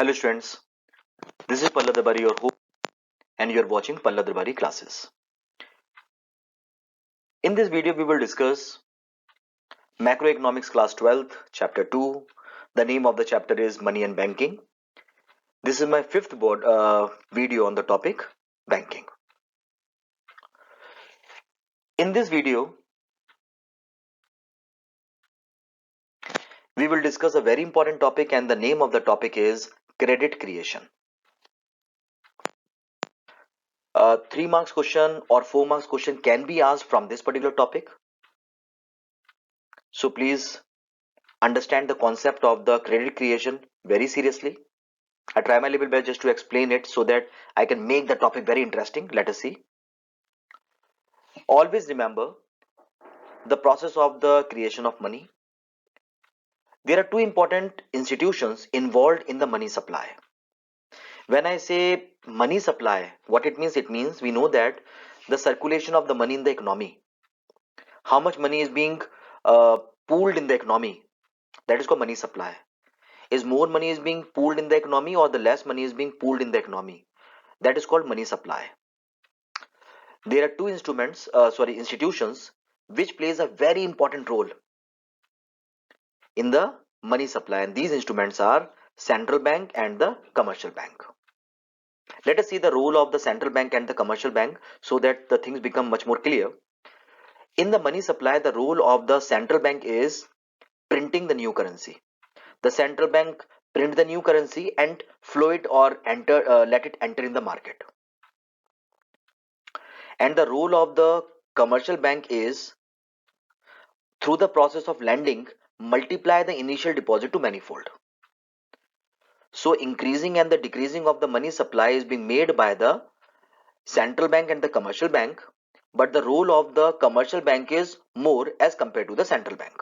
Hello students, this is Palla Dabari, your host, and you are watching Palla Dabari classes. In this video, we will discuss Macroeconomics class 12th, chapter 2. The name of the chapter is Money and Banking. This is my fifth video on the topic banking. In this video, we will discuss a very important topic, and the name of the topic is credit creation. 3 marks question or 4 marks question can be asked from this particular topic. So please understand the concept of the credit creation very seriously. I try my level best just to explain it so that I can make the topic very interesting. Let us see. Always remember the process of the creation of money. There are two important institutions involved in the money supply. When I say money supply, what it means we know that the circulation of the money in the economy, how much money is being pooled in the economy, that is called money supply. Is more money is being pooled in the economy or the less money is being pooled in the economy? That is called money supply. There are two institutions which plays a very important role in the money supply, and these instruments are central bank and the commercial bank. Let us see the role of the central bank and the commercial bank so that the things become much more clear. In the money supply, the role of the central bank is printing the new currency. The central bank print the new currency and flow it or let it enter in the market. And the role of the commercial bank is, through the process of lending, multiply the initial deposit to manifold. So increasing and the decreasing of the money supply is being made by the central bank and the commercial bank, but the role of the commercial bank is more as compared to the central bank,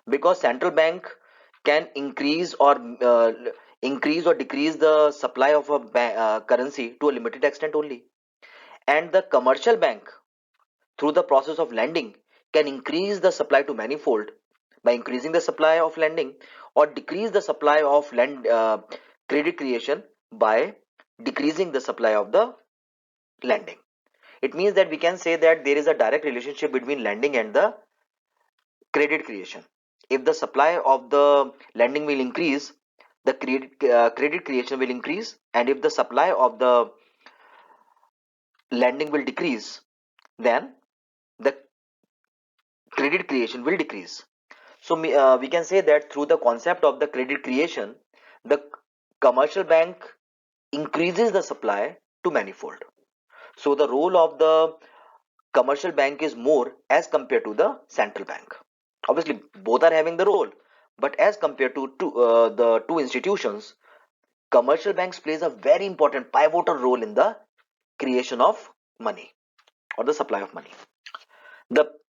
because central bank can increase or decrease the supply of a currency to a limited extent only, and the commercial bank, through the process of lending, can increase the supply to manifold by increasing the supply of lending, or decrease the supply of credit creation by decreasing the supply of the lending. It means that we can say that there is a direct relationship between lending and the credit creation. If the supply of the lending will increase, the credit creation will increase, and if the supply of the lending will decrease, then the credit creation will decrease. So we can say that through the concept of the credit creation, the commercial bank increases the supply to manifold. So the role of the commercial bank is more as compared to the central bank. Obviously, both are having the role, but as compared to the two institutions, commercial banks plays a very important pivotal role in the creation of money or the supply of money.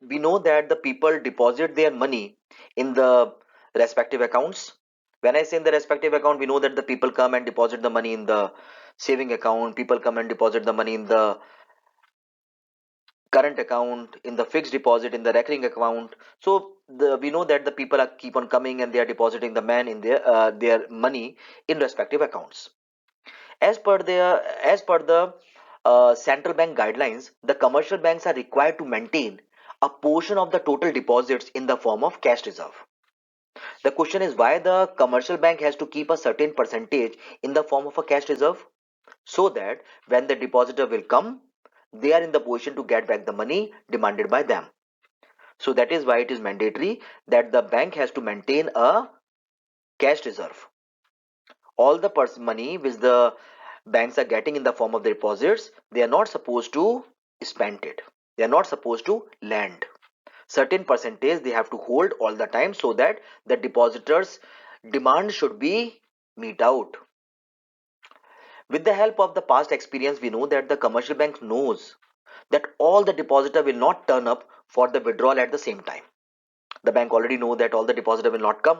We know that the people deposit their money in the respective accounts. When I say in the respective account, we know that the people come and deposit the money in the saving account, people come and deposit the money in the current account, in the fixed deposit, in the recurring account. So we know that the people are keep on coming and they are depositing the man in their money in respective accounts. As per the central bank guidelines, the commercial banks are required to maintain a portion of the total deposits in the form of cash reserve. The question is why the commercial bank has to keep a certain percentage in the form of a cash reserve, so that when the depositor will come, they are in the position to get back the money demanded by them. So that is why it is mandatory that the bank has to maintain a cash reserve. All the money which the banks are getting in the form of the deposits, they are not supposed to spend it. They are not supposed to lend. Certain percentage they have to hold all the time so that the depositors' demand should be meet out. With the help of the past experience, we know that the commercial bank knows that all the depositor will not turn up for the withdrawal at the same time. The bank already know that all the depositor will not come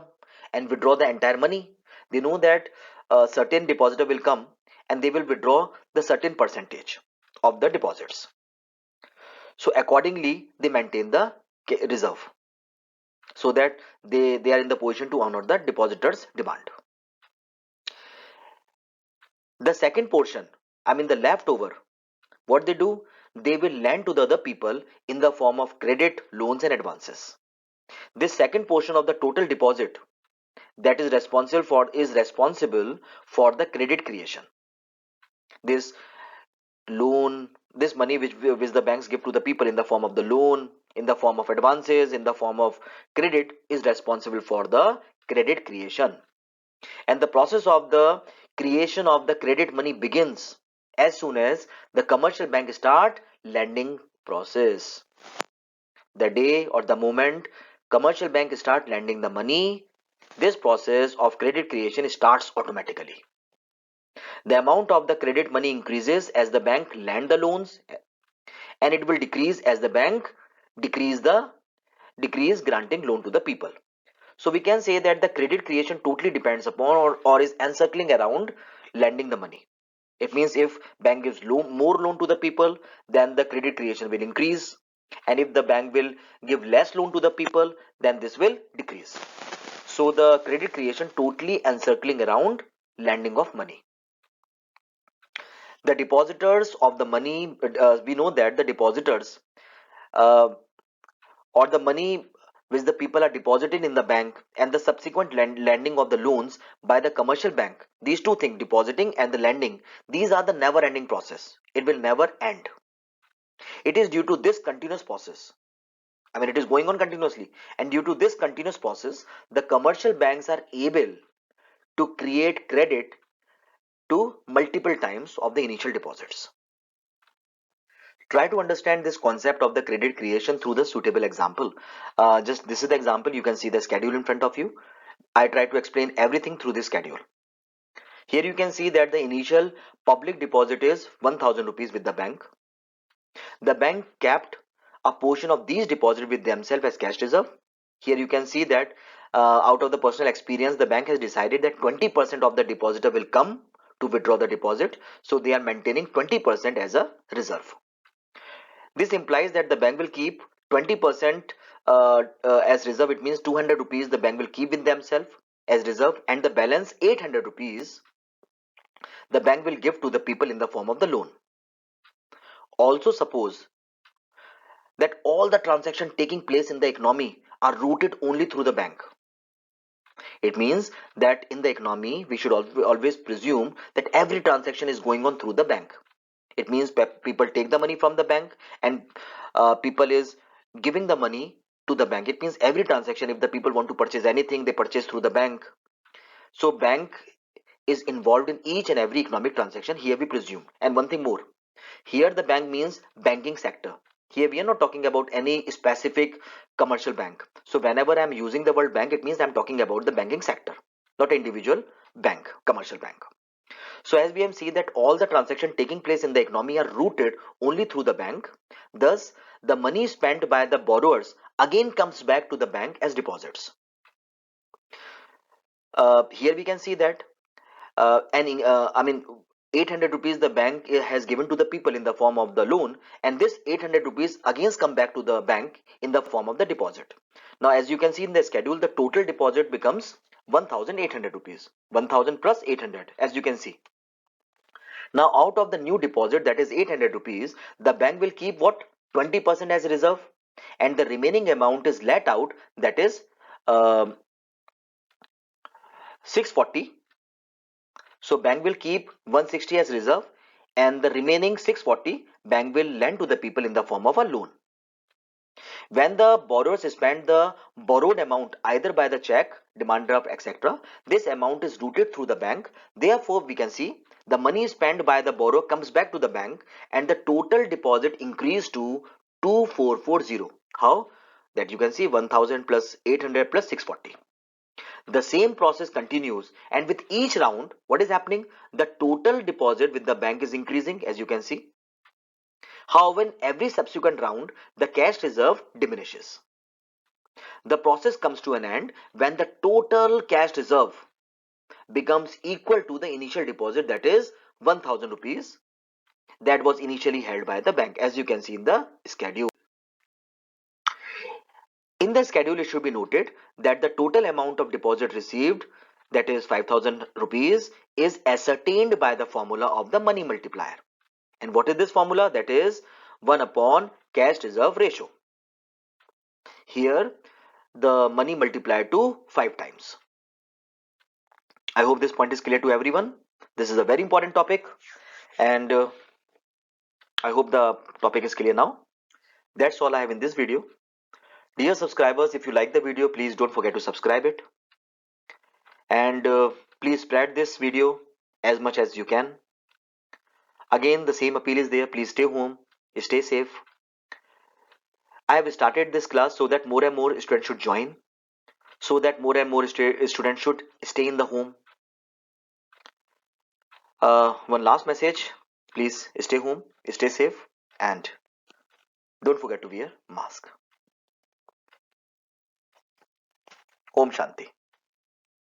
and withdraw the entire money. They know that a certain depositor will come and they will withdraw the certain percentage of the deposits. So accordingly, they maintain the reserve so that they are in the position to honor the depositor's demand. The second portion, the leftover, what they do, they will lend to the other people in the form of credit, loans, and advances. This second portion of the total deposit that is responsible for the credit creation. This loan, this money which the banks give to the people in the form of the loan, in the form of advances, in the form of credit, is responsible for the credit creation. And the process of the creation of the credit money begins as soon as the commercial bank start lending process. The day or the moment commercial bank start lending the money, this process of credit creation starts automatically. The amount of the credit money increases as the bank lend the loans, and it will decrease as the bank decrease granting loan to the people. So we can say that the credit creation totally depends upon or is encircling around lending the money. It means if bank gives more loan to the people, then the credit creation will increase. And if the bank will give less loan to the people, then this will decrease. So the credit creation totally encircling around lending of money. The depositors of the money, we know that the depositors uh, or the money which the people are depositing in the bank and the subsequent lending of the loans by the commercial bank, these two things, depositing and the lending, these are the never ending process. It will never end. It is due to this continuous process, it is going on continuously, and due to this continuous process the commercial banks are able to create credit to multiple times of the initial deposits. Try to understand this concept of the credit creation through the suitable example. Just this is the example. You can see the schedule in front of you. I try to explain everything through this schedule. Here you can see that the initial public deposit is 1000 rupees with the bank. The bank kept a portion of these deposits with themselves as cash reserve. Here you can see that out of the personal experience, the bank has decided that 20% of the depositor will come to withdraw the deposit. So they are maintaining 20% as a reserve. This implies that the bank will keep 20% as reserve. It means 200 rupees the bank will keep with themselves as reserve, and the balance 800 rupees the bank will give to the people in the form of the loan. Also suppose that all the transactions taking place in the economy are routed only through the bank. It means that in the economy we should always presume that every transaction is going on through the bank. It means people take the money from the bank, and people is giving the money to the bank. It means every transaction, if the people want to purchase anything, they purchase through the bank. So bank is involved in each and every economic transaction, here we presume. And one thing more, here the bank means banking sector. Here we are not talking about any specific commercial bank. So whenever I'm using the word bank, it means I'm talking about the banking sector, not individual bank, commercial bank. So as we have seen that all the transactions taking place in the economy are routed only through the bank. Thus, the money spent by the borrowers again comes back to the bank as deposits. Here we can see that and 800 rupees the bank has given to the people in the form of the loan, and this 800 rupees again come back to the bank in the form of the deposit. Now as you can see in the schedule, the total deposit becomes 1800 rupees, 1000 plus 800, as you can see. Now out of the new deposit, that is 800 rupees, the bank will keep what, 20% as reserve, and the remaining amount is let out, that is 640. So bank will keep 160 as reserve, and the remaining 640 bank will lend to the people in the form of a loan. When the borrowers spend the borrowed amount either by the check, demand draft, etc., this amount is routed through the bank. Therefore, we can see the money spent by the borrower comes back to the bank, and the total deposit increased to 2440. How? That you can see 1000 plus 800 plus 640. The same process continues, and with each round, what is happening? The total deposit with the bank is increasing, as you can see. However, in every subsequent round, the cash reserve diminishes. The process comes to an end when the total cash reserve becomes equal to the initial deposit, that is 1000 rupees that was initially held by the bank, as you can see in the schedule. In the schedule, it should be noted that the total amount of deposit received, that is 5,000 rupees, is ascertained by the formula of the money multiplier. And what is this formula? That is 1 upon cash reserve ratio. Here the money multiplied to 5 times. I hope this point is clear to everyone. This is a very important topic, and I hope the topic is clear now. That's all I have in this video. Dear subscribers, if you like the video, please don't forget to subscribe it, and please spread this video as much as you can. Again, the same appeal is there. Please stay home, stay safe. I have started this class so that more and more students should join, so that more and more students should stay in the home. One last message: please stay home, stay safe, and don't forget to wear mask. Om Shanti.